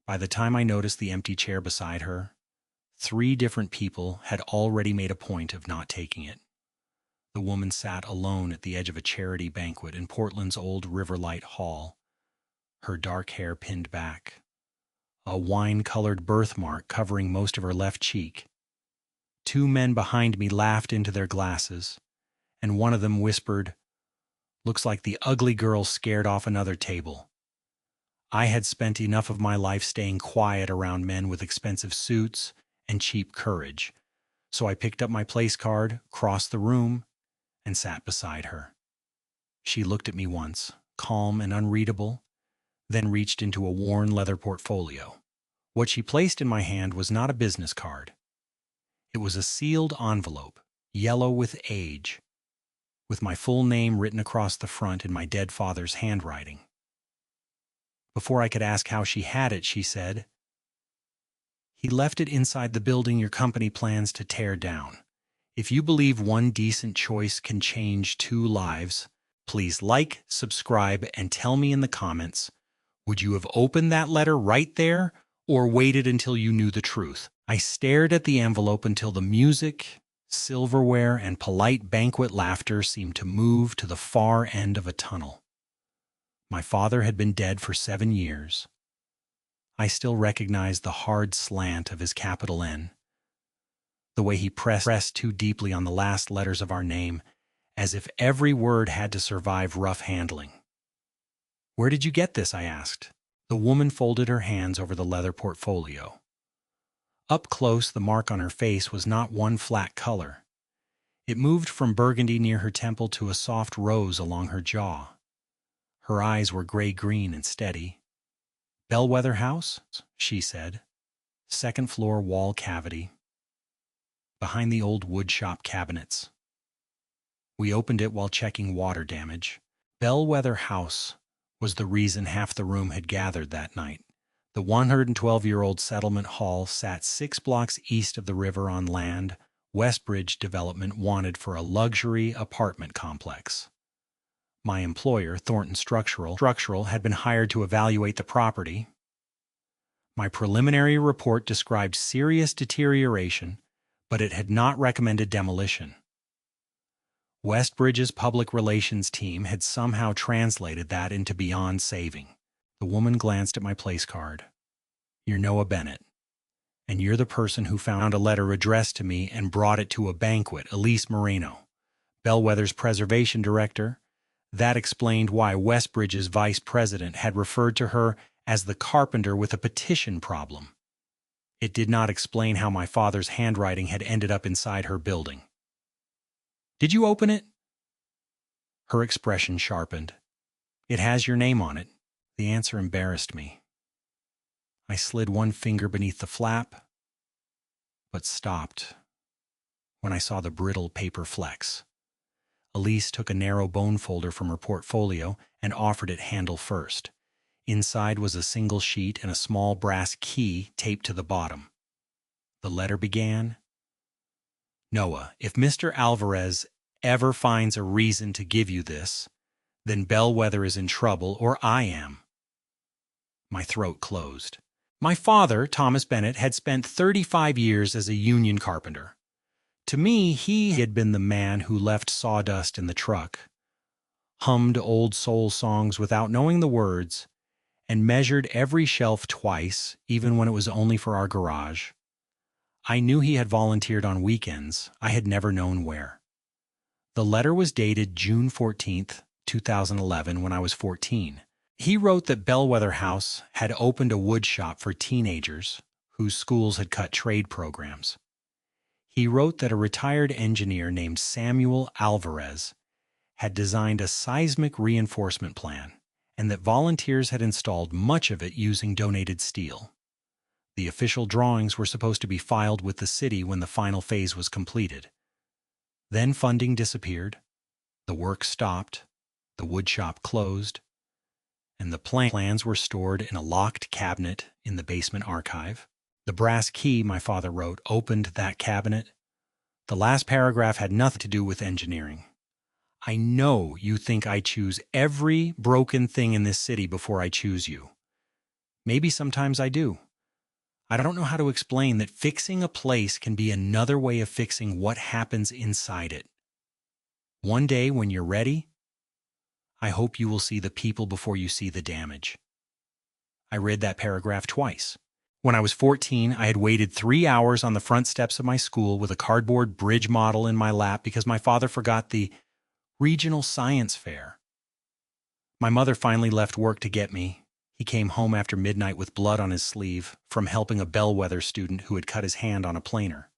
By the time I noticed the empty chair beside her, 3 different people had already made a point of not taking it. The woman sat alone at the edge of a charity banquet in Portland's old Riverlight Hall, her dark hair pinned back, a wine-colored birthmark covering most of her left cheek. 2 men behind me laughed into their glasses, and one of them whispered, "Looks like the ugly girl scared off another table." I had spent enough of my life staying quiet around men with expensive suits and cheap courage, so I picked up my place card, crossed the room, and sat beside her. She looked at me once, calm and unreadable, then reached into a worn leather portfolio. What she placed in my hand was not a business card. It was a sealed envelope, yellow with age, with my full name written across the front in my dead father's handwriting. Before I could ask how she had it, she said, "He left it inside the building your company plans to tear down. If you believe one decent choice can change 2 lives, please like, subscribe, and tell me in the comments, would you have opened that letter right there or waited until you knew the truth?" I stared at the envelope until the music, silverware, and polite banquet laughter seemed to move to the far end of a tunnel. My father had been dead for 7 years. I still recognized the hard slant of his capital N, the way he pressed too deeply on the last letters of our name, as if every word had to survive rough handling. "Where did you get this?" I asked. The woman folded her hands over the leather portfolio. Up close, the mark on her face was not one flat color. It moved from burgundy near her temple to a soft rose along her jaw. Her eyes were gray-green and steady. "Bellwether House," she said. "Second floor wall cavity, behind the old woodshop cabinets." We opened it while checking water damage. Bellwether House was the reason half the room had gathered that night. The 112-year-old settlement hall sat 6 blocks east of the river on land Westbridge Development wanted for a luxury apartment complex. My employer, Thornton Structural, had been hired to evaluate the property. My preliminary report described serious deterioration, but it had not recommended demolition. Westbridge's public relations team had somehow translated that into beyond saving. The woman glanced at my place card. "You're Noah Bennett, and you're the person who found a letter addressed to me and brought it to a banquet, Elise Moreno, Bellwether's preservation director." That explained why Westbridge's vice president had referred to her as the carpenter with a petition problem. It did not explain how my father's handwriting had ended up inside her building. "Did you open it?" Her expression sharpened. "It has your name on it." The answer embarrassed me. I slid one finger beneath the flap, but stopped when I saw the brittle paper flecks. Elise took a narrow bone folder from her portfolio and offered it handle first. Inside was a single sheet and a small brass key taped to the bottom. The letter began, "Noah, if Mr. Alvarez ever finds a reason to give you this, then Bellwether is in trouble, or I am." My throat closed. My father, Thomas Bennett, had spent 35 years as a union carpenter. To me, he had been the man who left sawdust in the truck, hummed old soul songs without knowing the words, and measured every shelf twice, even when it was only for our garage. I knew he had volunteered on weekends. I had never known where. The letter was dated June 14th, 2011, when I was 14. He wrote that Bellwether House had opened a wood shop for teenagers whose schools had cut trade programs. He wrote that a retired engineer named Samuel Alvarez had designed a seismic reinforcement plan, and that volunteers had installed much of it using donated steel. The official drawings were supposed to be filed with the city when the final phase was completed. Then funding disappeared, the work stopped, the woodshop closed, and the plans were stored in a locked cabinet in the basement archive. The brass key, my father wrote, opened that cabinet. The last paragraph had nothing to do with engineering. "I know you think I choose every broken thing in this city before I choose you. Maybe sometimes I do. I don't know how to explain that fixing a place can be another way of fixing what happens inside it. One day when you're ready, I hope you will see the people before you see the damage. I read that paragraph twice. When I was 14, I had waited 3 hours on the front steps of my school with a cardboard bridge model in my lap because my father forgot the regional science fair. My mother finally left work to get me. He came home after midnight with blood on his sleeve from helping a bellwether student who had cut his hand on a planer.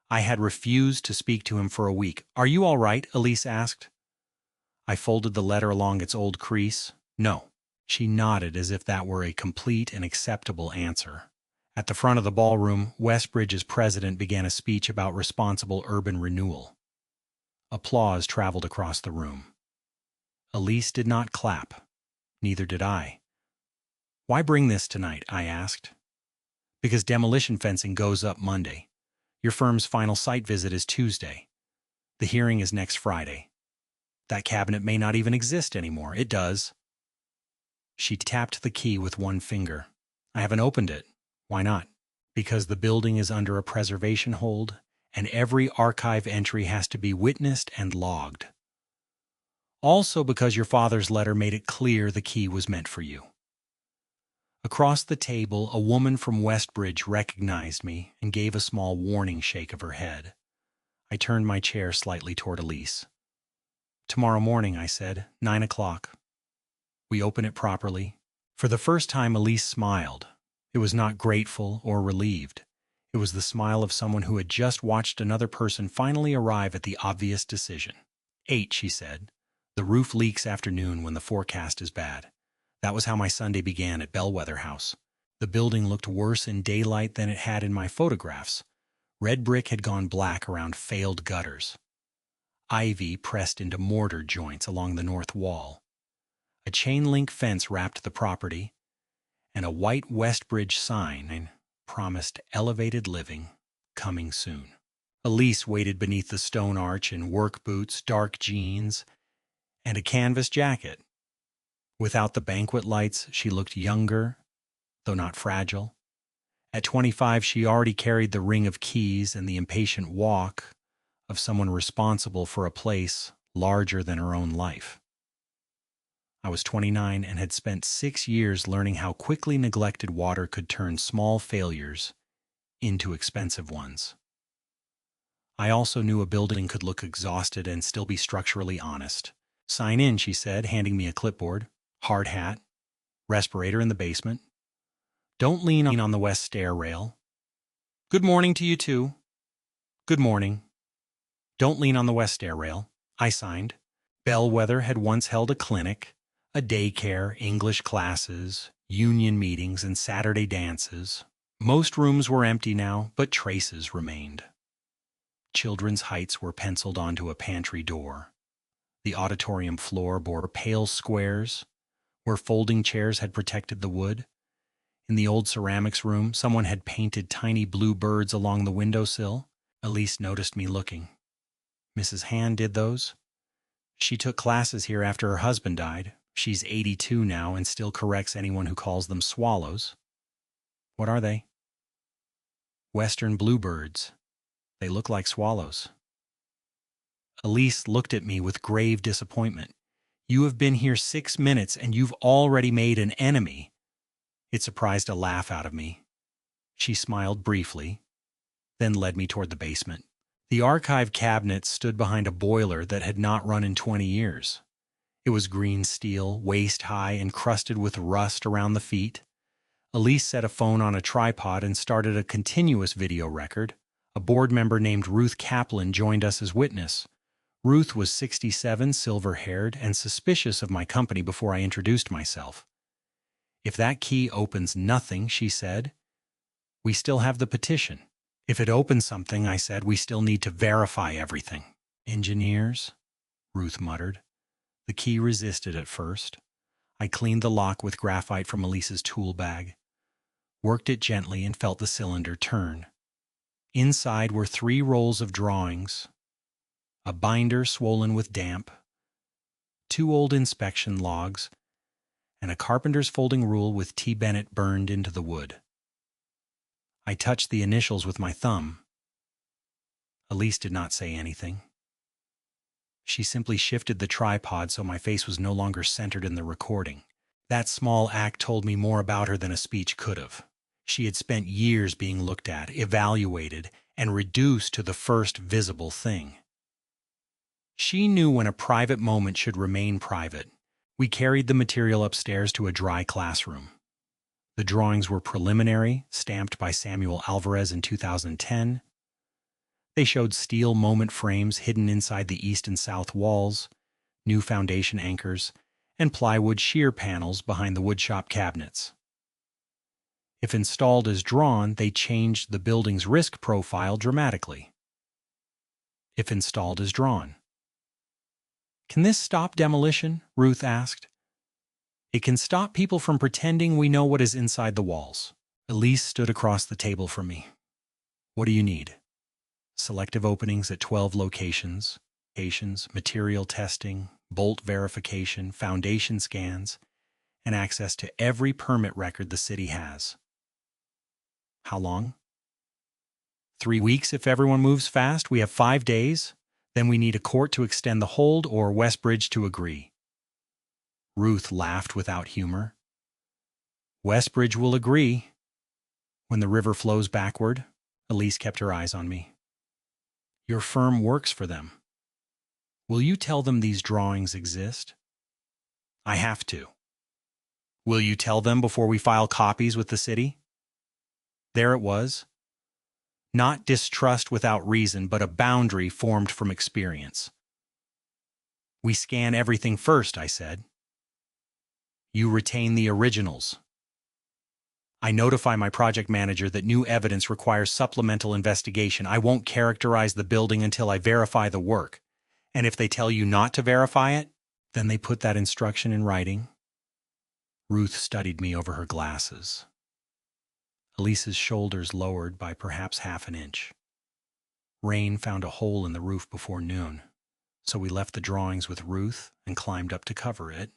I had refused to speak to him for a week. "Are you all right?" Elise asked. I folded the letter along its old crease. "No." She nodded as if that were a complete and acceptable answer. At the front of the ballroom, Westbridge's president began a speech about responsible urban renewal. Applause traveled across the room. Elise did not clap. Neither did I. "Why bring this tonight?" I asked. "Because demolition fencing goes up Monday. Your firm's final site visit is Tuesday. The hearing is next Friday. That cabinet may not even exist anymore. It does." She tapped the key with one finger. "I haven't opened it." "Why not?" "Because the building is under a preservation hold, and every archive entry has to be witnessed and logged. Also because your father's letter made it clear the key was meant for you." Across the table, a woman from Westbridge recognized me and gave a small warning shake of her head. I turned my chair slightly toward Elise. "Tomorrow morning," I said, 9 o'clock. "We open it properly." For the first time, Elise smiled. It was not grateful or relieved. It was the smile of someone who had just watched another person finally arrive at the obvious decision. 8, she said. "The roof leaks afternoon when the forecast is bad." That was how my Sunday began at Bellwether House. The building looked worse in daylight than it had in my photographs. Red brick had gone black around failed gutters. Ivy pressed into mortar joints along the north wall. A chain-link fence wrapped the property, and a white Westbridge sign promised elevated living coming soon. Elise waited beneath the stone arch in work boots, dark jeans, and a canvas jacket. Without the banquet lights, she looked younger, though not fragile. At 25, she already carried the ring of keys and the impatient walk of someone responsible for a place larger than her own life. I was 29 and had spent 6 years learning how quickly neglected water could turn small failures into expensive ones. I also knew a building could look exhausted and still be structurally honest. "Sign in," she said, handing me a clipboard. "Hard hat. Respirator in the basement. Don't lean on the west stair rail. Good morning to you too." "Good morning. Don't lean on the west stair rail." I signed. Bellwether had once held a clinic, a daycare, English classes, union meetings, and Saturday dances. Most rooms were empty now, but traces remained. Children's heights were penciled onto a pantry door. The auditorium floor bore pale squares where folding chairs had protected the wood. In the old ceramics room, someone had painted tiny blue birds along the windowsill. Elise noticed me looking. "Mrs. Hand did those? She took classes here after her husband died. She's 82 now and still corrects anyone who calls them swallows." "What are they?" "Western bluebirds. They look like swallows." Elise looked at me with grave disappointment. "You have been here 6 minutes and you've already made an enemy." It surprised a laugh out of me. She smiled briefly, then led me toward the basement. The archive cabinet stood behind a boiler that had not run in 20 years. It was green steel, waist-high, and crusted with rust around the feet. Elise set a phone on a tripod and started a continuous video record. A board member named Ruth Kaplan joined us as witness. Ruth was 67, silver-haired, and suspicious of my company before I introduced myself. "If that key opens nothing," she said, "we still have the petition." "If it opens something," I said, "we still need to verify everything." "Engineers," Ruth muttered. The key resisted at first. I cleaned the lock with graphite from Elise's tool bag, worked it gently, and felt the cylinder turn. Inside were 3 rolls of drawings, a binder swollen with damp, 2 old inspection logs, and a carpenter's folding rule with T. Bennett burned into the wood. I touched the initials with my thumb. Elise did not say anything. She simply shifted the tripod so my face was no longer centered in the recording. That small act told me more about her than a speech could have. She had spent years being looked at, evaluated, and reduced to the first visible thing. She knew when a private moment should remain private. We carried the material upstairs to a dry classroom. The drawings were preliminary, stamped by Samuel Alvarez in 2010. They showed steel moment frames hidden inside the east and south walls, new foundation anchors, and plywood shear panels behind the woodshop cabinets. If installed as drawn, they changed the building's risk profile dramatically. If installed as drawn. "Can this stop demolition?" Ruth asked. "It can stop people from pretending we know what is inside the walls." Elise stood across the table from me. "What do you need?" "Selective openings at 12 locations, material testing, bolt verification, foundation scans, and access to every permit record the city has." "How long?" 3 weeks if everyone moves fast. We have 5 days. Then we need a court to extend the hold or Westbridge to agree. Ruth laughed without humor. "Westbridge will agree." "When the river flows backward." Elise kept her eyes on me. "Your firm works for them. Will you tell them these drawings exist?" "I have to." "Will you tell them before we file copies with the city?" There it was. Not distrust without reason, but a boundary formed from experience. "We scan everything first," I said. "You retain the originals." "I notify my project manager that new evidence requires supplemental investigation. I won't characterize the building until I verify the work. And if they tell you not to verify it, then they put that instruction in writing." Ruth studied me over her glasses. Elise's shoulders lowered by perhaps half an inch. Rain found a hole in the roof before noon, so we left the drawings with Ruth and climbed up to cover it.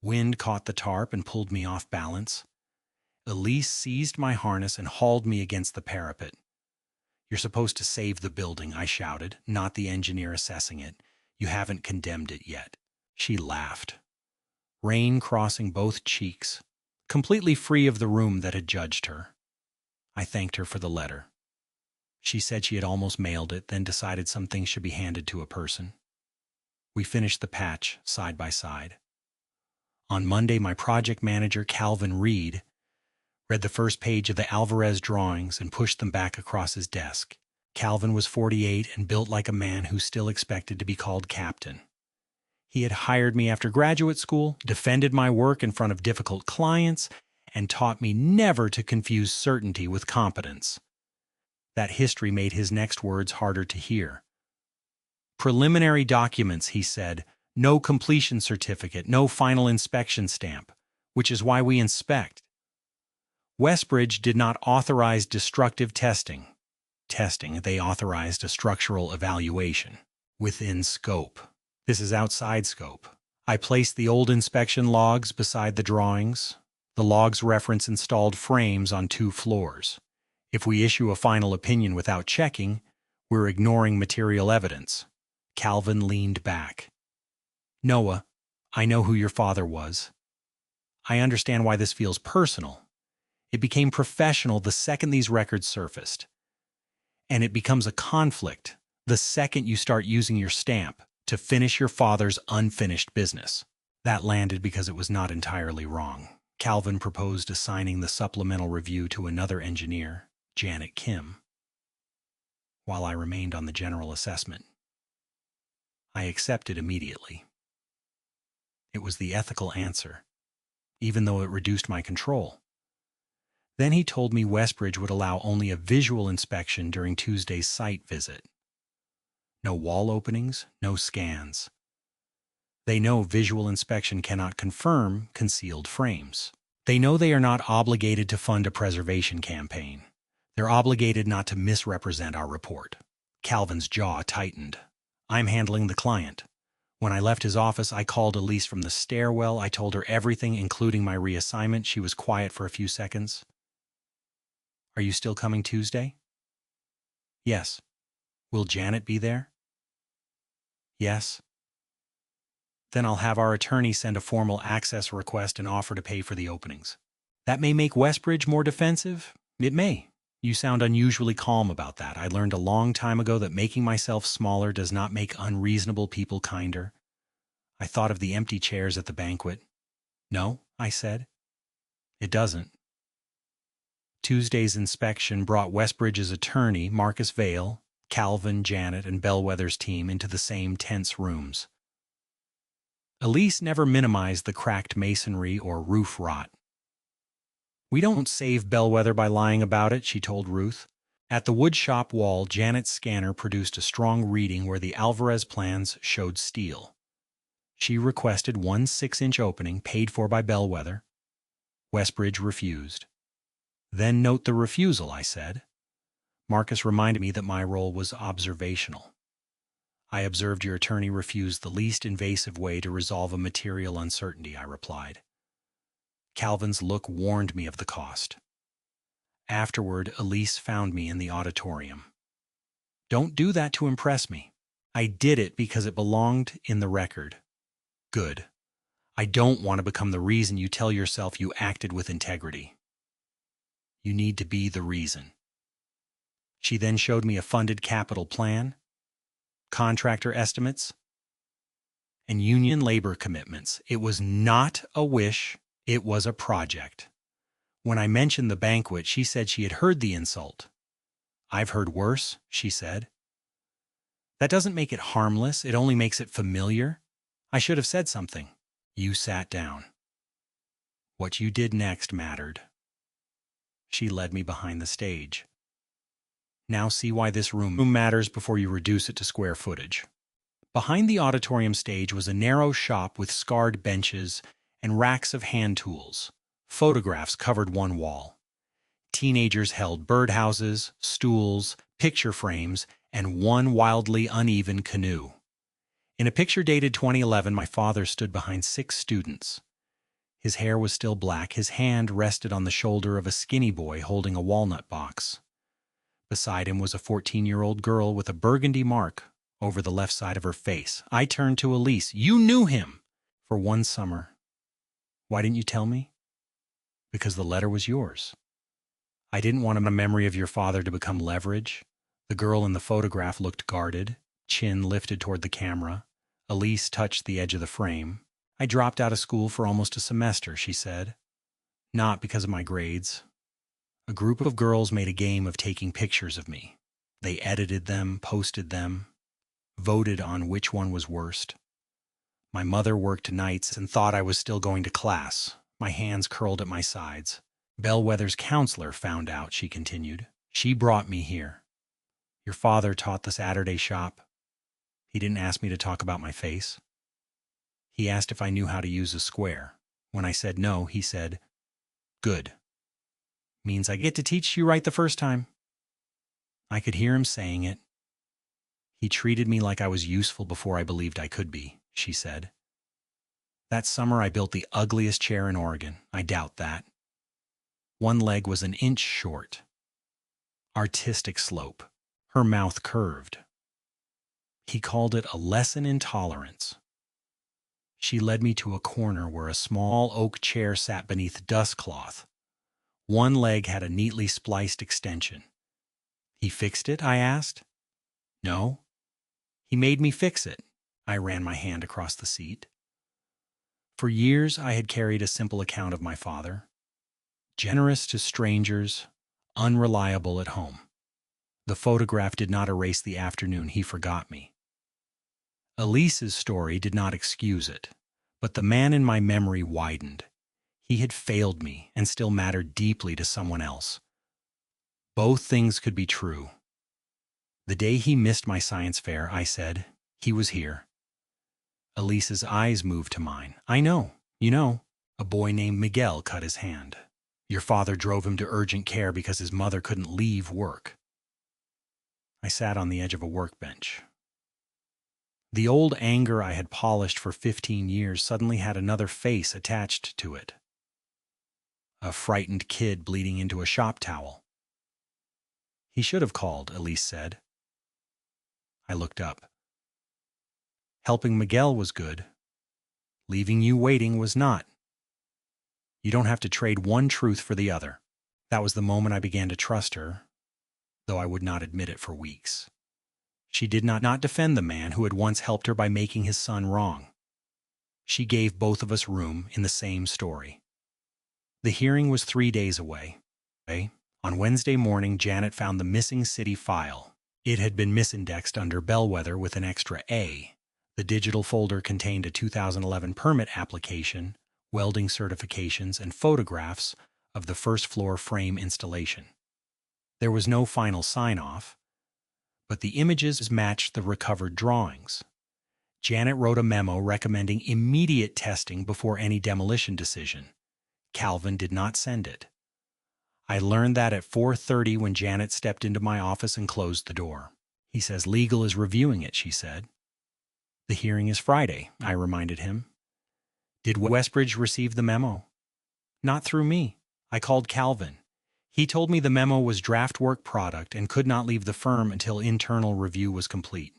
Wind caught the tarp and pulled me off balance. Elise seized my harness and hauled me against the parapet. "You're supposed to save the building," I shouted, "not the engineer assessing it. You haven't condemned it yet." She laughed, rain crossing both cheeks, completely free of the room that had judged her. I thanked her for the letter. She said she had almost mailed it, then decided some things should be handed to a person. We finished the patch side by side. On Monday, my project manager, Calvin Reed, read the first page of the Alvarez drawings and pushed them back across his desk. Calvin was 48 and built like a man who still expected to be called captain. He had hired me after graduate school, defended my work in front of difficult clients, and taught me never to confuse certainty with competence. That history made his next words harder to hear. "Preliminary documents," he said, "no completion certificate, no final inspection stamp, which is why we inspect. Westbridge did not authorize destructive testing. They authorized a structural evaluation. Within scope. This is outside scope." I placed the old inspection logs beside the drawings. The logs reference installed frames on 2 floors. If we issue a final opinion without checking, we're ignoring material evidence. Calvin leaned back. "Noah, I know who your father was. I understand why this feels personal. It became professional the second these records surfaced. And it becomes a conflict the second you start using your stamp to finish your father's unfinished business." That landed because it was not entirely wrong. Calvin proposed assigning the supplemental review to another engineer, Janet Kim, while I remained on the general assessment. I accepted immediately. It was the ethical answer, even though it reduced my control. Then he told me Westbridge would allow only a visual inspection during Tuesday's site visit. No wall openings, no scans. They know visual inspection cannot confirm concealed frames. They know they are not obligated to fund a preservation campaign. They're obligated not to misrepresent our report. Calvin's jaw tightened. "I'm handling the client. When I left his office, I called Elise from the stairwell. I told her everything, including my reassignment. She was quiet for a few seconds. Are you still coming Tuesday? Yes. Will Janet be there? Yes. Then I'll have our attorney send a formal access request and offer to pay for the openings. That may make Westbridge more defensive. It may. You sound unusually calm about that. I learned a long time ago that making myself smaller does not make unreasonable people kinder. I thought of the empty chairs at the banquet. No, I said. It doesn't. Tuesday's inspection brought Westbridge's attorney, Marcus Vale, Calvin, Janet, and Bellwether's team into the same tense rooms. Elise never minimized the cracked masonry or roof rot. We don't save Bellwether by lying about it, she told Ruth. At the woodshop wall, Janet's scanner produced a strong reading where the Alvarez plans showed steel. She requested one 6-inch opening paid for by Bellwether. Westbridge refused. Then note the refusal, I said. Marcus reminded me that my role was observational. I observed your attorney refused the least invasive way to resolve a material uncertainty, I replied. Calvin's look warned me of the cost. Afterward, Elise found me in the auditorium. Don't do that to impress me. I did it because it belonged in the record. Good. I don't want to become the reason you tell yourself you acted with integrity. You need to be the reason. She then showed me a funded capital plan, contractor estimates, and union labor commitments. It was not a wish, it was a project. When I mentioned the banquet, she said she had heard the insult. I've heard worse, she said. That doesn't make it harmless, it only makes it familiar. I should have said something. You sat down. What you did next mattered. She led me behind the stage. Now see why this room matters before you reduce it to square footage. Behind the auditorium stage was a narrow shop with scarred benches and racks of hand tools. Photographs covered one wall. Teenagers held birdhouses, stools, picture frames, and one wildly uneven canoe. In a picture dated 2011, my father stood behind 6 students. His hair was still black. His hand rested on the shoulder of a skinny boy holding a walnut box. Beside him was a 14-year-old girl with a burgundy mark over the left side of her face. I turned to Elise. You knew him! For one summer. Why didn't you tell me? Because the letter was yours. I didn't want a memory of your father to become leverage. The girl in the photograph looked guarded, chin lifted toward the camera. Elise touched the edge of the frame. I dropped out of school for almost a semester, she said. Not because of my grades. A group of girls made a game of taking pictures of me. They edited them, posted them, voted on which one was worst. My mother worked nights and thought I was still going to class. My hands curled at my sides. Bellwether's counselor found out, she continued. She brought me here. Your father taught the Saturday shop. He didn't ask me to talk about my face. He asked if I knew how to use a square. When I said no, he said, Good. Means I get to teach you right the first time. I could hear him saying it. He treated me like I was useful before I believed I could be, she said. That summer I built the ugliest chair in Oregon. I doubt that. One leg was an inch short. Artistic slope. Her mouth curved. He called it a lesson in tolerance. She led me to a corner where a small oak chair sat beneath dust cloth. One leg had a neatly spliced extension. He fixed it, I asked. No. He made me fix it. I ran my hand across the seat. For years I had carried a simple account of my father. Generous to strangers, unreliable at home. The photograph did not erase the afternoon he forgot me. Elise's story did not excuse it, but the man in my memory widened. He had failed me and still mattered deeply to someone else. Both things could be true. The day he missed my science fair, I said, he was here. Elise's eyes moved to mine. I know, you know, a boy named Miguel cut his hand. Your father drove him to urgent care because his mother couldn't leave work. I sat on the edge of a workbench. The old anger I had polished for 15 years suddenly had another face attached to it. A frightened kid bleeding into a shop towel. He should have called, Elise said. I looked up. Helping Miguel was good. Leaving you waiting was not. You don't have to trade one truth for the other. That was the moment I began to trust her, though I would not admit it for weeks. She did not defend the man who had once helped her by making his son wrong. She gave both of us room in the same story. The hearing was 3 days away. On Wednesday morning, Janet found the missing city file. It had been misindexed under Bellwether with an extra A. The digital folder contained a 2011 permit application, welding certifications, and photographs of the first-floor frame installation. There was no final sign-off, but the images matched the recovered drawings. Janet wrote a memo recommending immediate testing before any demolition decision. Calvin did not send it. I learned that at 4:30 when Janet stepped into my office and closed the door. He says legal is reviewing it, she said. The hearing is Friday, I reminded him. Did Westbridge receive the memo? Not through me. I called Calvin. He told me the memo was draft work product and could not leave the firm until internal review was complete.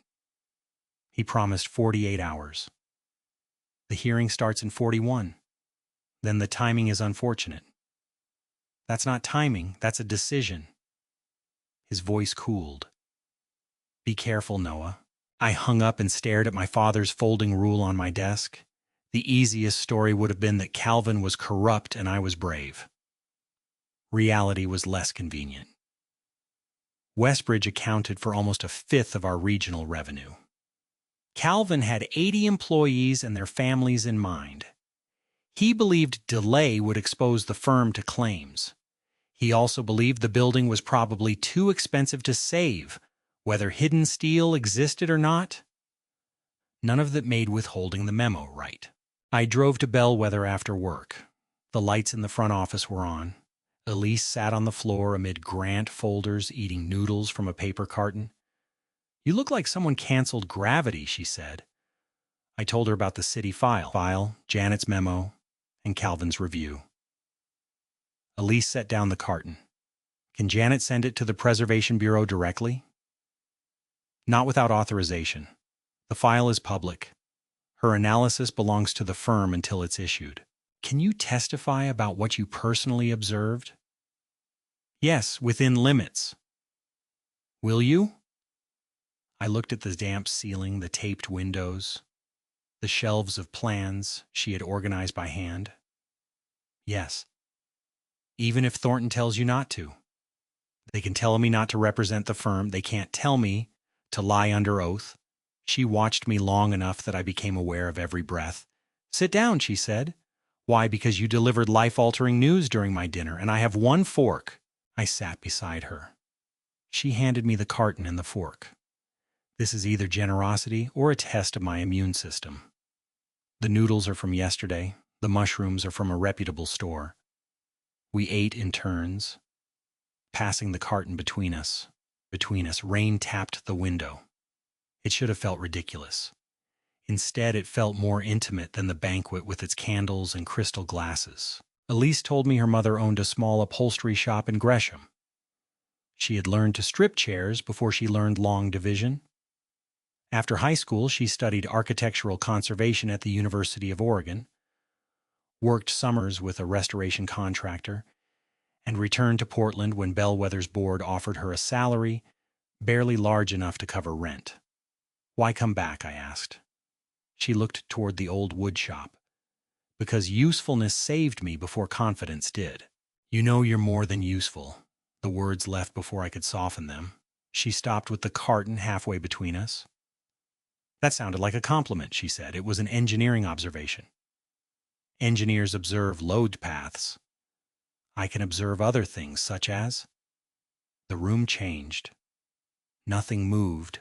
He promised 48 hours. The hearing starts in 41. Then the timing is unfortunate. That's not timing, that's a decision. His voice cooled. Be careful, Noah. I hung up and stared at my father's folding rule on my desk. The easiest story would have been that Calvin was corrupt and I was brave. Reality was less convenient. Westbridge accounted for almost a fifth of our regional revenue. Calvin had 80 employees and their families in mind. He believed delay would expose the firm to claims. He also believed the building was probably too expensive to save, whether hidden steel existed or not. None of that made withholding the memo right. I drove to Bellwether after work. The lights in the front office were on. Elise sat on the floor amid Grant folders eating noodles from a paper carton. You look like someone canceled Gravity, she said. I told her about the city file, Janet's memo, and Calvin's review. Elise set down the carton. Can Janet send it to the Preservation Bureau directly? Not without authorization. The file is public. Her analysis belongs to the firm until it's issued. Can you testify about what you personally observed? Yes, within limits. Will you? I looked at the damp ceiling, the taped windows, the shelves of plans she had organized by hand. Yes. Even if Thornton tells you not to. They can tell me not to represent the firm. They can't tell me to lie under oath. She watched me long enough that I became aware of every breath. Sit down, she said. Why? Because you delivered life-altering news during my dinner, and I have one fork. I sat beside her. She handed me the carton and the fork. This is either generosity or a test of my immune system. The noodles are from yesterday. The mushrooms are from a reputable store. We ate in turns, passing the carton between us. Rain tapped the window. It should have felt ridiculous. Instead, it felt more intimate than the banquet with its candles and crystal glasses. Elise told me her mother owned a small upholstery shop in Gresham. She had learned to strip chairs before she learned long division. After high school, she studied architectural conservation at the University of Oregon, worked summers with a restoration contractor, and returned to Portland when Bellwether's board offered her a salary barely large enough to cover rent. Why come back? I asked. She looked toward the old wood shop. Because usefulness saved me before confidence did. You know you're more than useful. The words left before I could soften them. She stopped with the carton halfway between us. That sounded like a compliment, she said. It was an engineering observation. Engineers observe load paths. I can observe other things, such as... The room changed. Nothing moved,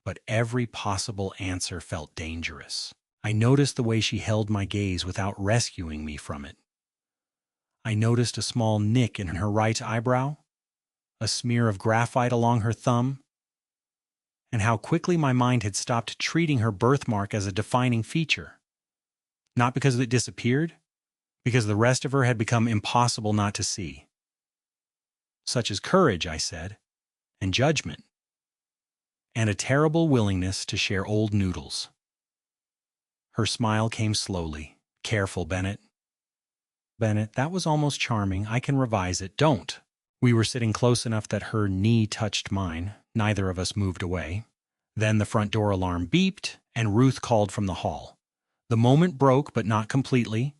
but every possible answer felt dangerous. I noticed the way she held my gaze without rescuing me from it. I noticed a small nick in her right eyebrow, a smear of graphite along her thumb, and how quickly my mind had stopped treating her birthmark as a defining feature. Not because it disappeared, because the rest of her had become impossible not to see. Such as courage, I said, and judgment, and a terrible willingness to share old noodles. Her smile came slowly. Careful, Bennett. Bennett, that was almost charming. I can revise it. Don't. We were sitting close enough that her knee touched mine. Neither of us moved away. Then the front door alarm beeped, and Ruth called from the hall. The moment broke, but not completely.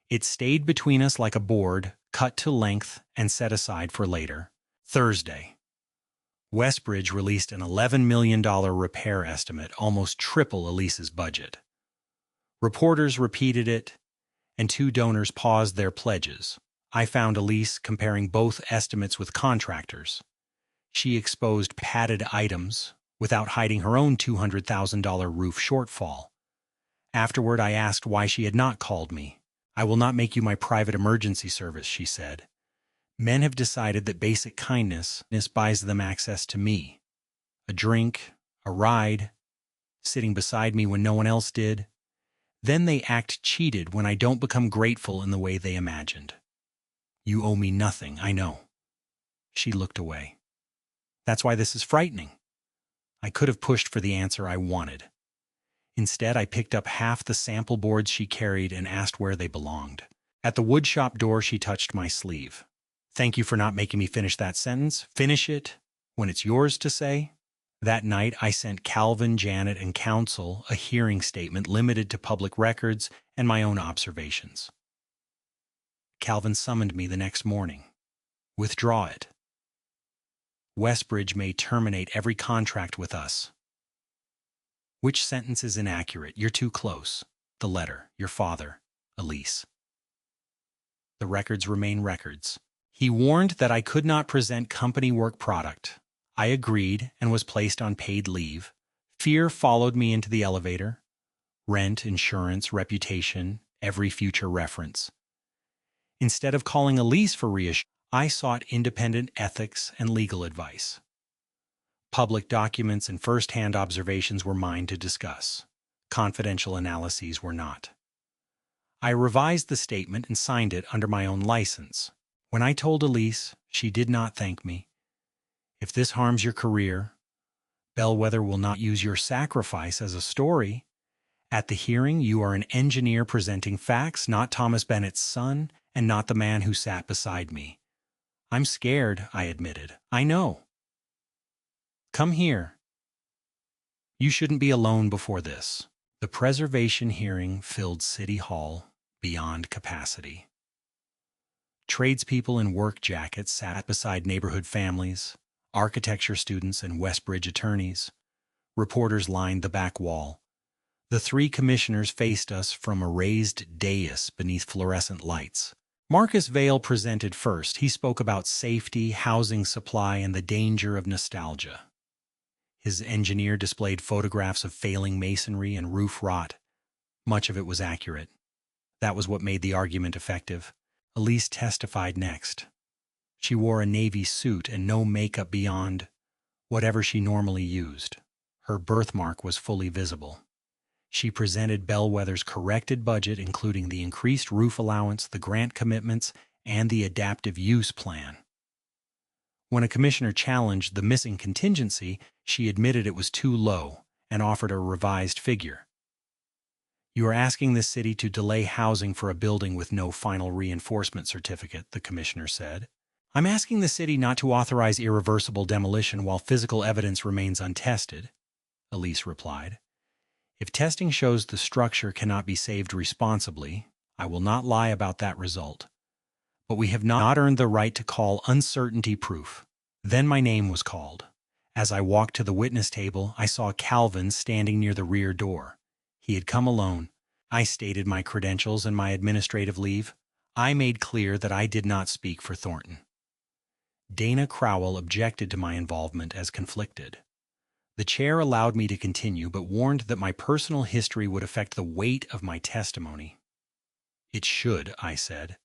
It stayed between us like a board, cut to length and set aside for later. Thursday. Westbridge released an $11 million repair estimate, almost triple Elise's budget. Reporters repeated it, and 2 donors paused their pledges. I found Elise comparing both estimates with contractors. She exposed padded items without hiding her own $200,000 roof shortfall. Afterward, I asked why she had not called me. I will not make you my private emergency service, she said. Men have decided that basic kindness buys them access to me. A drink, a ride, sitting beside me when no one else did. Then they act cheated when I don't become grateful in the way they imagined. You owe me nothing, I know. She looked away. That's why this is frightening. I could have pushed for the answer I wanted. Instead, I picked up half the sample boards she carried and asked where they belonged. At the woodshop door, she touched my sleeve. Thank you for not making me finish that sentence. Finish it when it's yours to say. That night, I sent Calvin, Janet, and counsel a hearing statement limited to public records and my own observations. Calvin summoned me the next morning. Withdraw it. Westbridge may terminate every contract with us. Which sentence is inaccurate? You're too close. The letter. Your father. Elise. The records remain records. He warned that I could not present company work product. I agreed and was placed on paid leave. Fear followed me into the elevator. Rent, insurance, reputation, every future reference. Instead of calling Elise for reassurance, I sought independent ethics and legal advice. Public documents and first-hand observations were mine to discuss. Confidential analyses were not. I revised the statement and signed it under my own license. When I told Elise, she did not thank me. If this harms your career, Bellwether will not use your sacrifice as a story. At the hearing, you are an engineer presenting facts, not Thomas Bennett's son, and not the man who sat beside me. I'm scared, I admitted. I know. Come here. You shouldn't be alone before this. The preservation hearing filled City Hall beyond capacity. Tradespeople in work jackets sat beside neighborhood families, architecture students and Westbridge attorneys. Reporters lined the back wall. The 3 commissioners faced us from a raised dais beneath fluorescent lights. Marcus Vail presented first. He spoke about safety, housing supply, and the danger of nostalgia. His engineer displayed photographs of failing masonry and roof rot. Much of it was accurate. That was what made the argument effective. Elise testified next. She wore a navy suit and no makeup beyond whatever she normally used. Her birthmark was fully visible. She presented Bellwether's corrected budget, including the increased roof allowance, the grant commitments, and the adaptive use plan. When a commissioner challenged the missing contingency, she admitted it was too low and offered a revised figure. You are asking this city to delay housing for a building with no final reinforcement certificate, the commissioner said. I'm asking the city not to authorize irreversible demolition while physical evidence remains untested, Elise replied. If testing shows the structure cannot be saved responsibly, I will not lie about that result. But we have not earned the right to call uncertainty proof. Then my name was called. As I walked to the witness table, I saw Calvin standing near the rear door. He had come alone. I stated my credentials and my administrative leave. I made clear that I did not speak for Thornton. Dana Crowell objected to my involvement as conflicted. The chair allowed me to continue, but warned that my personal history would affect the weight of my testimony. It should, I said.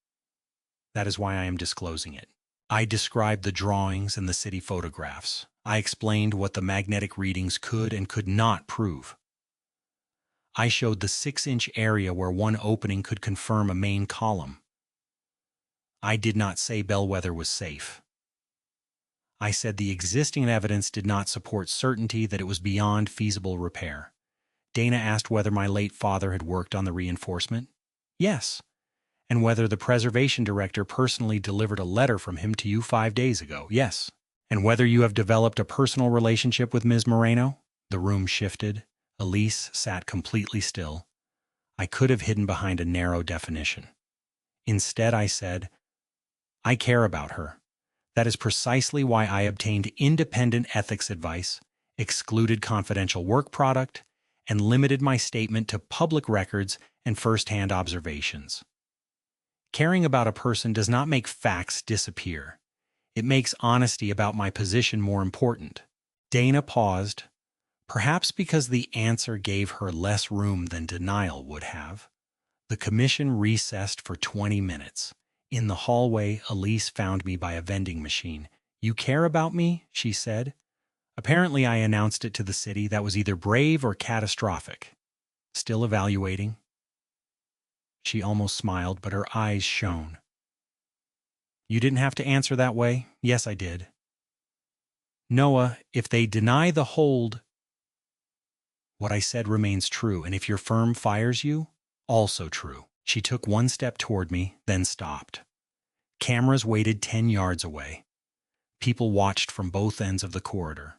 That is why I am disclosing it. I described the drawings and the city photographs. I explained what the magnetic readings could and could not prove. I showed the 6-inch area where one opening could confirm a main column. I did not say Bellwether was safe. I said the existing evidence did not support certainty that it was beyond feasible repair. Dana asked whether my late father had worked on the reinforcement. Yes. And whether the preservation director personally delivered a letter from him to you 5 days ago. Yes. And whether you have developed a personal relationship with Ms. Moreno? The room shifted. Elise sat completely still. I could have hidden behind a narrow definition. Instead, I said, I care about her. That is precisely why I obtained independent ethics advice, excluded confidential work product, and limited my statement to public records and first-hand observations. Caring about a person does not make facts disappear. It makes honesty about my position more important. Dana paused, perhaps because the answer gave her less room than denial would have. The commission recessed for 20 minutes. In the hallway, Elise found me by a vending machine. You care about me? She said. Apparently, I announced it to the city. That was either brave or catastrophic. Still evaluating. She almost smiled, but her eyes shone. You didn't have to answer that way. Yes, I did. Noah, if they deny the hold, what I said remains true, and if your firm fires you, also true. She took one step toward me, then stopped. Cameras waited 10 yards away. People watched from both ends of the corridor.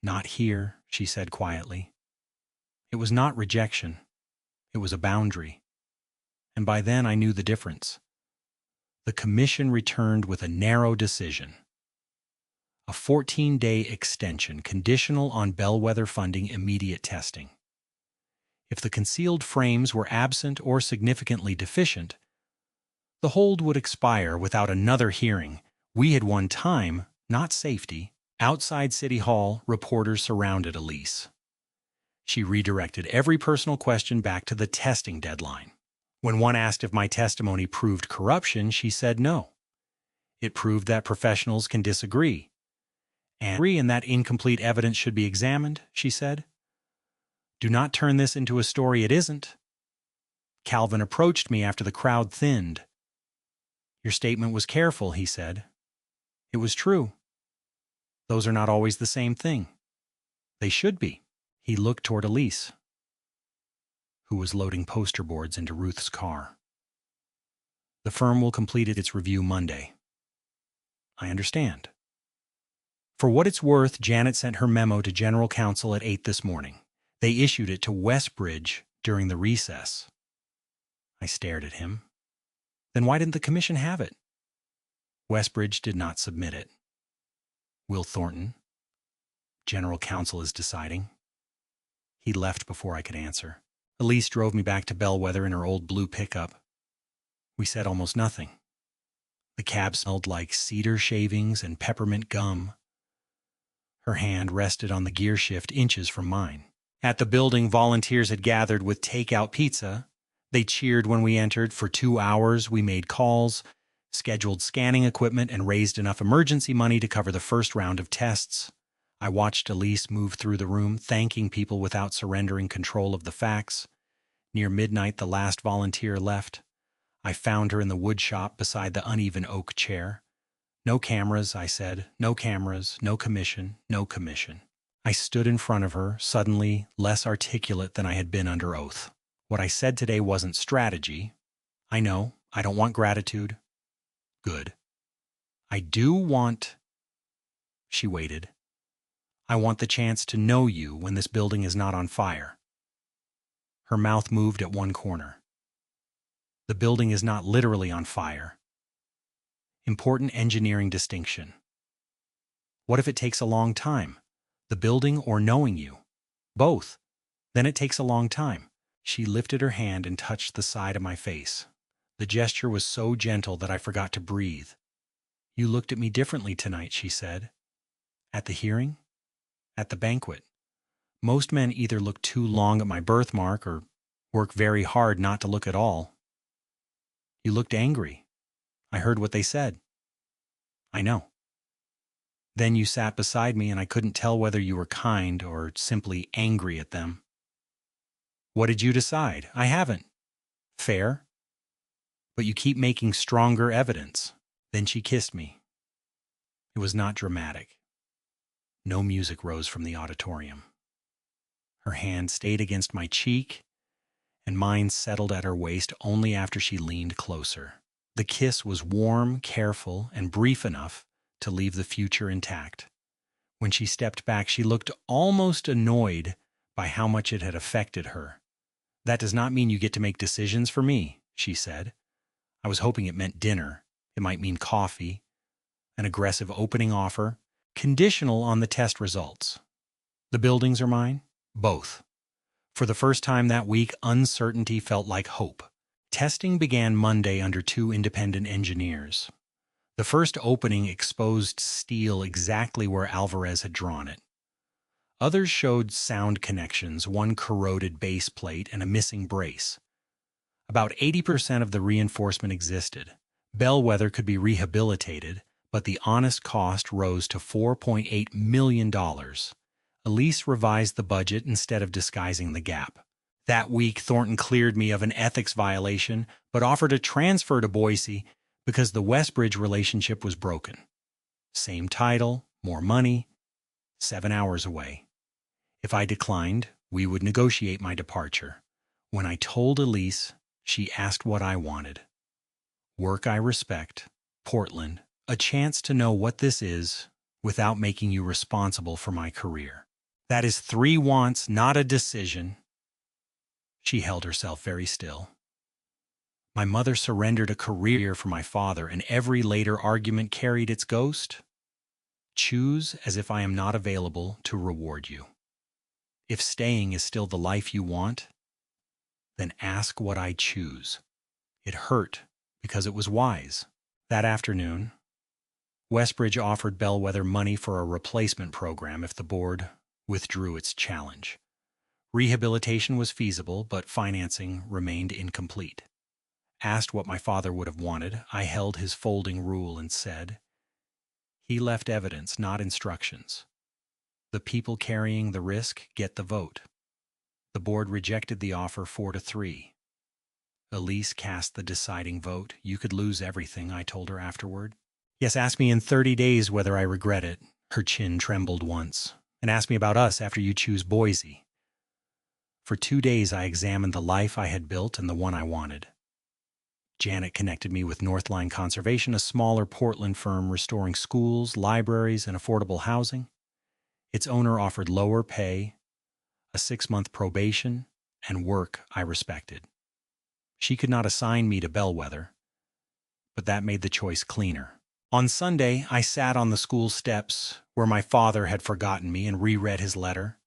Not here, she said quietly. It was not rejection. It was a boundary. And by then I knew the difference. The commission returned with a narrow decision. A 14-day extension conditional on Bellwether funding immediate testing. If the concealed frames were absent or significantly deficient, the hold would expire without another hearing. We had won time, not safety. Outside City Hall, reporters surrounded Elise. She redirected every personal question back to the testing deadline. When one asked if my testimony proved corruption, she said no. It proved that professionals can disagree. And that incomplete evidence should be examined, she said. Do not turn this into a story it isn't. Calvin approached me after the crowd thinned. Your statement was careful, he said. It was true. Those are not always the same thing. They should be. He looked toward Elise, who was loading poster boards into Ruth's car. The firm will complete its review Monday. I understand. For what it's worth, Janet sent her memo to General Counsel at 8 this morning. They issued it to Westbridge during the recess. I stared at him. Then why didn't the commission have it? Westbridge did not submit it. Will Thornton? General Counsel is deciding. He left before I could answer. Elise drove me back to Bellwether in her old blue pickup. We said almost nothing. The cab smelled like cedar shavings and peppermint gum. Her hand rested on the gear shift inches from mine. At the building, volunteers had gathered with takeout pizza. They cheered when we entered. For 2 hours, we made calls, scheduled scanning equipment, and raised enough emergency money to cover the first round of tests. I watched Elise move through the room, thanking people without surrendering control of the facts. Near midnight, the last volunteer left. I found her in the wood shop beside the uneven oak chair. No cameras, I said. No cameras, no commission, no commission. I stood in front of her, suddenly less articulate than I had been under oath. What I said today wasn't strategy. I know, I don't want gratitude. Good. I do want... She waited. I want the chance to know you when this building is not on fire. Her mouth moved at one corner. The building is not literally on fire. Important engineering distinction. What if it takes a long time? The building or knowing you? Both. Then it takes a long time. She lifted her hand and touched the side of my face. The gesture was so gentle that I forgot to breathe. You looked at me differently tonight, she said. At the hearing? At the banquet. Most men either look too long at my birthmark or work very hard not to look at all. You looked angry. I heard what they said. I know. Then you sat beside me and I couldn't tell whether you were kind or simply angry at them. What did you decide? I haven't. Fair. But you keep making stronger evidence. Then she kissed me. It was not dramatic. No music rose from the auditorium. Her hand stayed against my cheek, and mine settled at her waist only after she leaned closer. The kiss was warm, careful, and brief enough to leave the future intact. When she stepped back, she looked almost annoyed by how much it had affected her. That does not mean you get to make decisions for me, she said. I was hoping it meant dinner. It might mean coffee, an aggressive opening offer, conditional on the test results. The buildings are mine? Both. For the first time that week, uncertainty felt like hope. Testing began Monday under 2 independent engineers. The first opening exposed steel exactly where Alvarez had drawn it. Others showed sound connections, one corroded base plate and a missing brace. About 80% of the reinforcement existed. Bellwether could be rehabilitated, but the honest cost rose to $4.8 million. Elise revised the budget instead of disguising the gap. That week, Thornton cleared me of an ethics violation, but offered a transfer to Boise because the Westbridge relationship was broken. Same title, more money, 7 hours away. If I declined, we would negotiate my departure. When I told Elise, she asked what I wanted. Work I respect, Portland, a chance to know what this is without making you responsible for my career. That is 3 wants, not a decision. She held herself very still. My mother surrendered a career for my father, and every later argument carried its ghost. Choose as if I am not available to reward you. If staying is still the life you want, then ask what I choose. It hurt because it was wise. That afternoon, Westbridge offered Bellwether money for a replacement program if the board withdrew its challenge. Rehabilitation was feasible, but financing remained incomplete. Asked what my father would have wanted, I held his folding rule and said, "He left evidence, not instructions. The people carrying the risk get the vote." The board rejected the offer 4-3. Elise cast the deciding vote. "You could lose everything," I told her afterward. "Yes, ask me in 30 days whether I regret it." Her chin trembled once. "And ask me about us after you choose Boise." For 2 days I examined the life I had built and the one I wanted. Janet connected me with Northline Conservation, a smaller Portland firm restoring schools, libraries, and affordable housing. Its owner offered lower pay, a 6-month probation, and work I respected. She could not assign me to Bellwether, but that made the choice cleaner. On Sunday, I sat on the school steps where my father had forgotten me and reread his letter.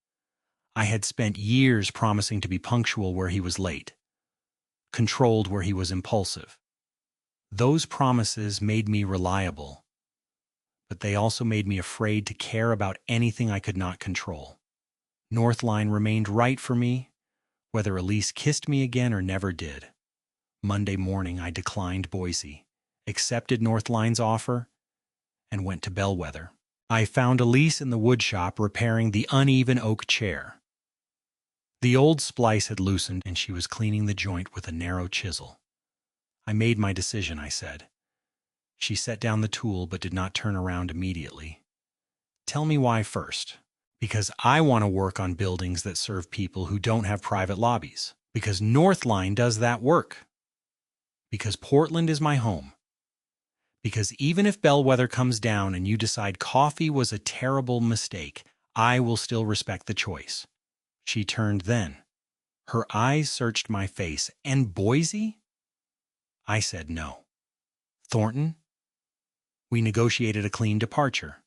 I had spent years promising to be punctual where he was late, controlled where he was impulsive. Those promises made me reliable, but they also made me afraid to care about anything I could not control. Northline remained right for me, whether Elise kissed me again or never did. Monday morning, I declined Boise, accepted Northline's offer, and went to Bellwether. I found Elise in the woodshop repairing the uneven oak chair. The old splice had loosened, and she was cleaning the joint with a narrow chisel. "I made my decision," I said. She set down the tool but did not turn around immediately. "Tell me why first." "Because I want to work on buildings that serve people who don't have private lobbies. Because Northline does that work. Because Portland is my home. Because even if Bellwether comes down and you decide coffee was a terrible mistake, I will still respect the choice." She turned then. Her eyes searched my face. "And Boise?" I said no. "Thornton?" "We negotiated a clean departure.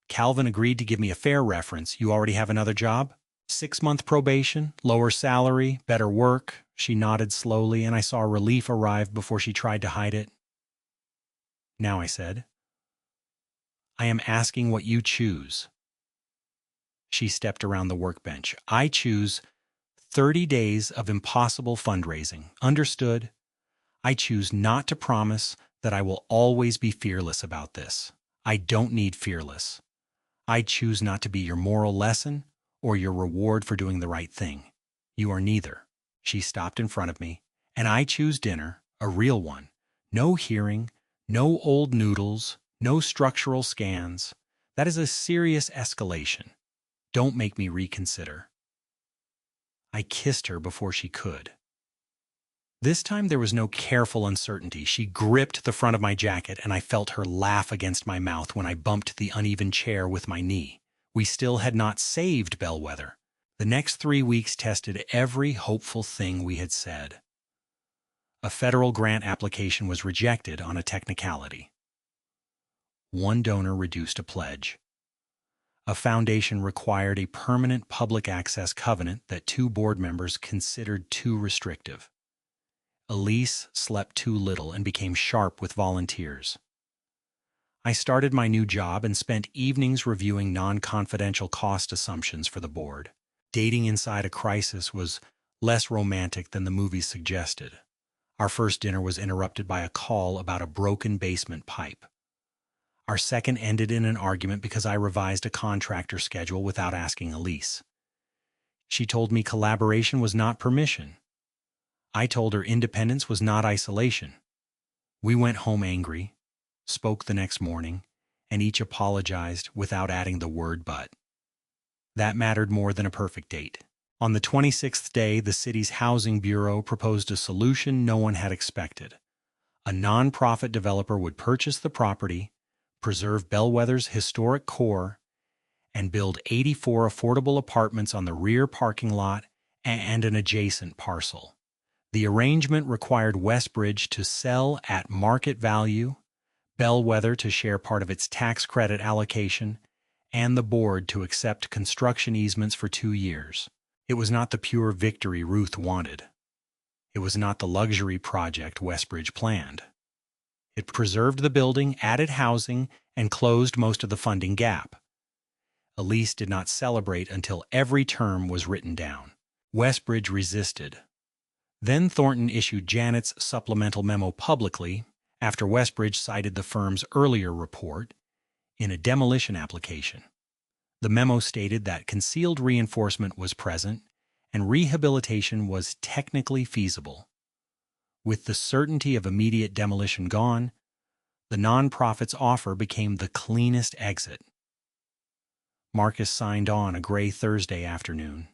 Calvin agreed to give me a fair reference. You already have another job? 6-month probation, lower salary, better work." She nodded slowly, and I saw relief arrive before she tried to hide it. "Now," I said, "I am asking what you choose." She stepped around the workbench. "I choose 30 days of impossible fundraising. Understood? I choose not to promise that I will always be fearless about this. I don't need fearless. I choose not to be your moral lesson or your reward for doing the right thing. You are neither. She stopped in front of me, and I choose dinner, a real one. No hearing, no old noodles, no structural scans. That is a serious escalation. Don't make me reconsider. I kissed her before she could. This time there was no careful uncertainty. She gripped the front of my jacket, and I felt her laugh against my mouth when I bumped the uneven chair with my knee. We still had not saved Bellwether. The next 3 weeks tested every hopeful thing we had said. A federal grant application was rejected on a technicality. One donor reduced a pledge. A foundation required a permanent public access covenant that 2 board members considered too restrictive. Elise slept too little and became sharp with volunteers. I started my new job and spent evenings reviewing non-confidential cost assumptions for the board. Dating inside a crisis was less romantic than the movies suggested. Our first dinner was interrupted by a call about a broken basement pipe. Our second ended in an argument because I revised a contractor schedule without asking Elise. She told me collaboration was not permission. I told her independence was not isolation. We went home angry, spoke the next morning, and each apologized without adding the word but. That mattered more than a perfect date. On the 26th day, the city's housing bureau proposed a solution no one had expected. A nonprofit developer would purchase the property, preserve Bellwether's historic core, and build 84 affordable apartments on the rear parking lot and an adjacent parcel. The arrangement required Westbridge to sell at market value, Bellwether to share part of its tax credit allocation, and the board to accept construction easements for 2 years. It was not the pure victory Ruth wanted. It was not the luxury project Westbridge planned. It preserved the building, added housing, and closed most of the funding gap. Elise did not celebrate until every term was written down. Westbridge resisted. Then Thornton issued Janet's supplemental memo publicly after Westbridge cited the firm's earlier report in a demolition application. The memo stated that concealed reinforcement was present and rehabilitation was technically feasible. With the certainty of immediate demolition gone, the nonprofit's offer became the cleanest exit. Marcus signed on a gray Thursday afternoon.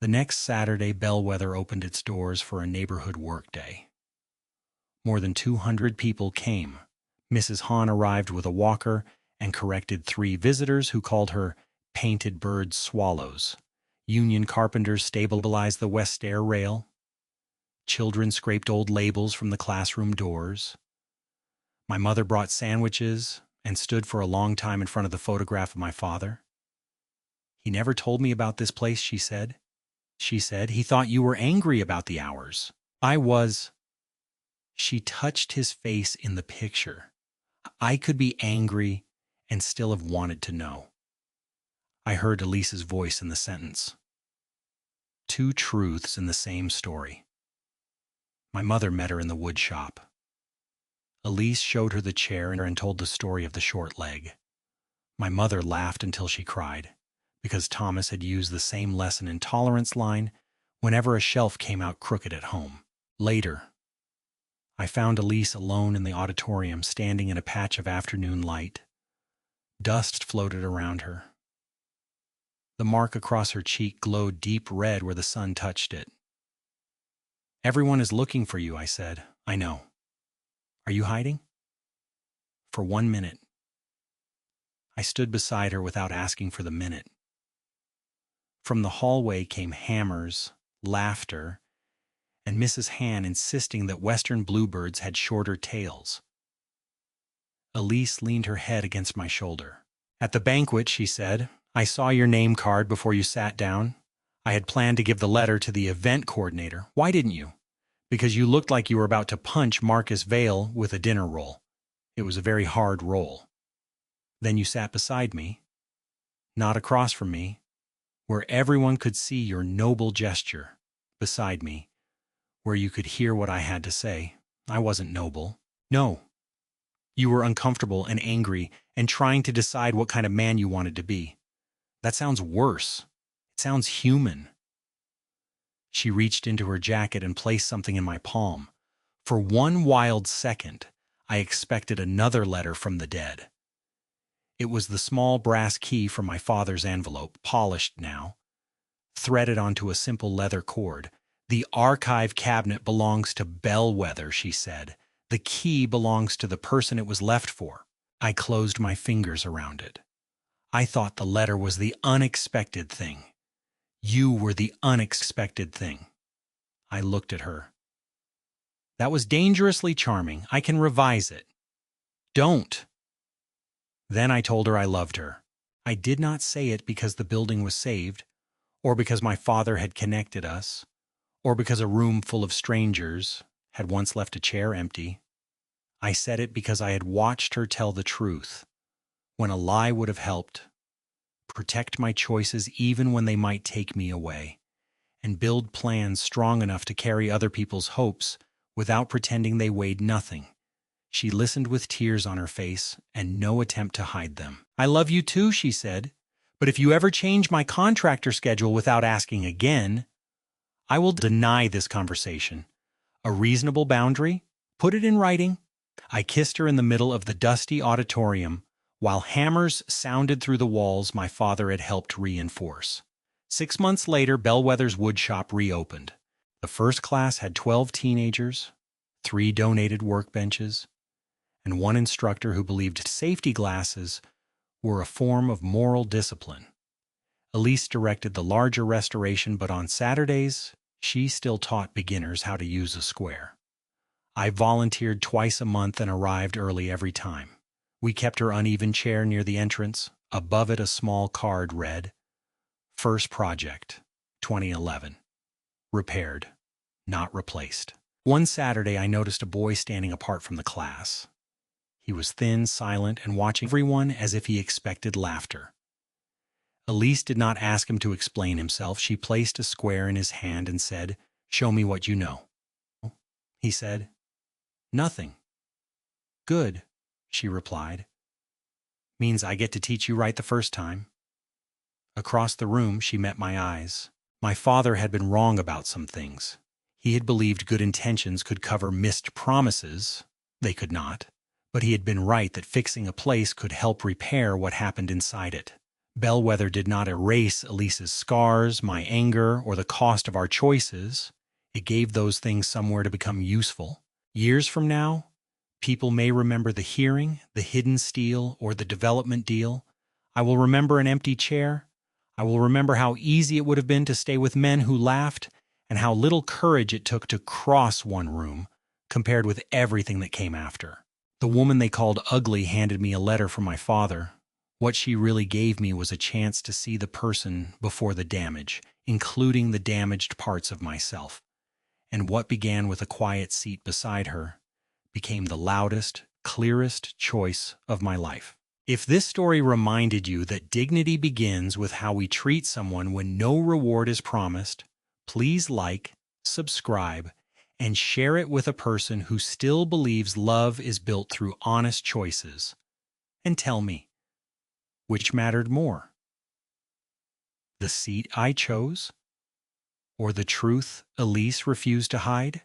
The next Saturday, Bellwether opened its doors for a neighborhood workday. More than 200 people came. Mrs. Hahn arrived with a walker and corrected 3 visitors who called her painted bird swallows. Union carpenters stabilized the west stair rail. Children scraped old labels from the classroom doors. My mother brought sandwiches and stood for a long time in front of the photograph of my father. "He never told me about this place," she said. "He thought you were angry about the hours." I was. She touched his face in the picture. I could be angry and still have wanted to know. I heard Elise's voice in the sentence. 2 truths in the same story. My mother met her in the wood shop. Elise showed her the chair and told the story of the short leg. My mother laughed until she cried, because Thomas had used the same lesson in tolerance line whenever a shelf came out crooked at home. Later, I found Elise alone in the auditorium, standing in a patch of afternoon light. Dust floated around her. The mark across her cheek glowed deep red where the sun touched it. "Everyone is looking for you," I said. "I know. Are you hiding?" For 1 minute. I stood beside her without asking for the minute. From the hallway came hammers, laughter, and Mrs. Hahn insisting that western bluebirds had shorter tails. Elise leaned her head against my shoulder. "At the banquet," she said, "I saw your name card before you sat down. I had planned to give the letter to the event coordinator. Why didn't you?" "Because you looked like you were about to punch Marcus Vale with a dinner roll. It was a very hard roll. Then you sat beside me, not across from me, where everyone could see your noble gesture, beside me, where you could hear what I had to say. I wasn't noble. No. You were uncomfortable and angry and trying to decide what kind of man you wanted to be. That sounds worse. It sounds human. She reached into her jacket and placed something in my palm. For one wild second, I expected another letter from the dead. It was the small brass key from my father's envelope, polished now, threaded onto a simple leather cord. The archive cabinet belongs to Bellwether, she said. The key belongs to the person it was left for. I closed my fingers around it. I thought the letter was the unexpected thing. You were the unexpected thing. I looked at her. That was dangerously charming. I can revise it. Don't. Then I told her I loved her. I did not say it because the building was saved, or because my father had connected us, or because a room full of strangers had once left a chair empty. I said it because I had watched her tell the truth, when a lie would have helped, protect my choices even when they might take me away, and build plans strong enough to carry other people's hopes without pretending they weighed nothing. She listened with tears on her face and no attempt to hide them. I love you too, she said, but if you ever change my contractor schedule without asking again, I will deny this conversation. A reasonable boundary? Put it in writing. I kissed her in the middle of the dusty auditorium while hammers sounded through the walls my father had helped reinforce. 6 months later, Bellwether's woodshop reopened. The first class had 12 teenagers, 3 donated workbenches, and 1 instructor who believed safety glasses were a form of moral discipline. Elise directed the larger restoration, but on Saturdays, she still taught beginners how to use a square. I volunteered twice a month and arrived early every time. We kept her uneven chair near the entrance. Above it, a small card read, First Project, 2011. Repaired, not replaced. One Saturday, I noticed a boy standing apart from the class. He was thin, silent, and watching everyone as if he expected laughter. Elise did not ask him to explain himself. She placed a square in his hand and said, "Show me what you know." He said, "Nothing." "Good," she replied. "Means I get to teach you right the first time." Across the room, she met my eyes. My father had been wrong about some things. He had believed good intentions could cover missed promises. They could not. But he had been right that fixing a place could help repair what happened inside it. Bellwether did not erase Elise's scars, my anger, or the cost of our choices. It gave those things somewhere to become useful. Years from now, people may remember the hearing, the hidden steal, or the development deal. I will remember an empty chair. I will remember how easy it would have been to stay with men who laughed, and how little courage it took to cross one room compared with everything that came after. The woman they called ugly handed me a letter from my father. What she really gave me was a chance to see the person before the damage, including the damaged parts of myself. And what began with a quiet seat beside her became the loudest, clearest choice of my life. If this story reminded you that dignity begins with how we treat someone when no reward is promised, please like, subscribe, and share it with a person who still believes love is built through honest choices. And tell me, which mattered more? The seat I chose, or the truth Elise refused to hide?